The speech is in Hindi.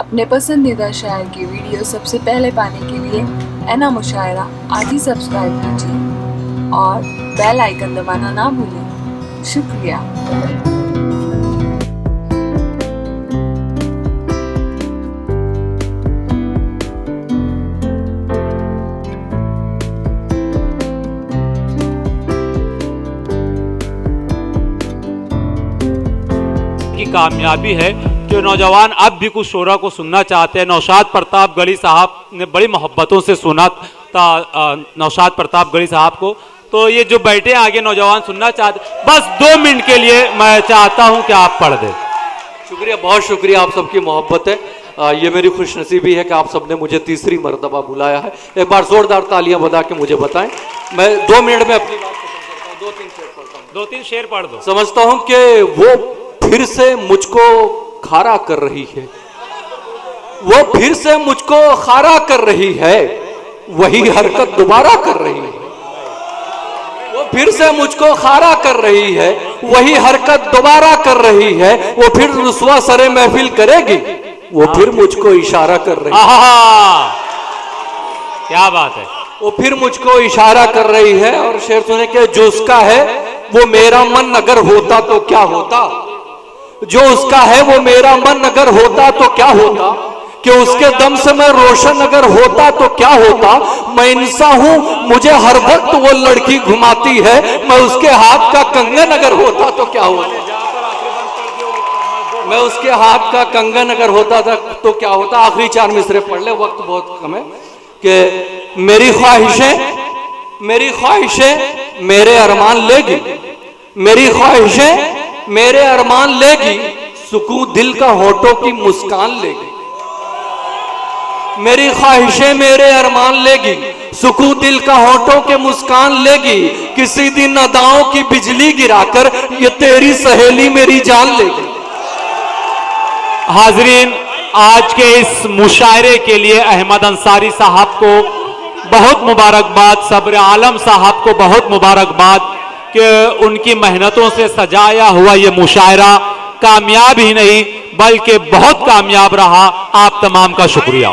अपने पसंदीदा शायर की वीडियो सबसे पहले पाने के लिए एना मुशायरा आज ही सब्सक्राइब कीजिए और बेल आइकन दबाना ना भूलें। शुक्रिया। की कामयाबी है कि नौजवान अब भी कुछ शोरा को सुनना चाहते हैं। नौशाद प्रतापगढ़ी साहब ने बड़ी मोहब्बतों से सुना था नौशाद प्रतापगढ़ी साहब को, तो ये जो बैठे आगे नौजवान सुनना चाहते, बस 2 मिनट के लिए मैं चाहता हूं कि आप पढ़ दें। शुक्रिया, बहुत शुक्रिया, आप सबकी मोहब्बत है। ये मेरी खुशनसीबी है कि आप सबने मुझे तीसरी मरतबा बुलाया है। एक बार जोरदार तालियां बजा के मुझे बताएं। मैं 2 मिनट में अपनी बात खत्म करता हूं। 2-3 शेर पढ़ता हूं। 2-3 शेर पढ़ दो। समझता हूं कि वो फिर से मुझको खारा कर रही है, वो फिर से मुझको खारा कर रही है, वही हरकत दोबारा कर रही है। वो फिर से मुझको खारा कर रही है, वही हरकत दोबारा कर रही है। वो फिर रुसवा सरे महफिल करेगी, वो फिर मुझको इशारा कर रही है। क्या बात है। वो फिर मुझको इशारा कर रही है। और शेर सुने के जो उसका है वो मेरा मन अगर होता तो क्या होता, जो उसका है वो मेरा मन अगर होता तो क्या होता, कि उसके दम से मैं रोशन अगर होता तो क्या होता। मैं इंसान हूं, मुझे हर वक्त वो लड़की घुमाती है, मैं उसके हाथ का कंगन अगर होता तो क्या होता, मैं उसके हाथ का कंगन अगर होता था तो क्या होता। आखिरी 4 मिसरे पढ़ ले, वक्त बहुत कम है। कि मेरी ख्वाहिशें मेरे अरमान लेगी, मेरी ख्वाहिशें मेरे अरमान लेगी, सुकून दिल का होठों की मुस्कान लेगी। मेरी ख्वाहिशें मेरे अरमान लेगी, सुकून दिल का होठों के मुस्कान लेगी। किसी दिन अदाओं की बिजली गिराकर ये तेरी सहेली मेरी जान लेगी। हाजरीन, आज के इस मुशायरे के लिए अहमद अंसारी साहब को बहुत मुबारकबाद, सब्र आलम साहब को बहुत मुबारकबाद कि उनकी मेहनतों से सजाया हुआ ये मुशायरा कामयाब ही नहीं बल्कि बहुत कामयाब रहा। आप तमाम का शुक्रिया।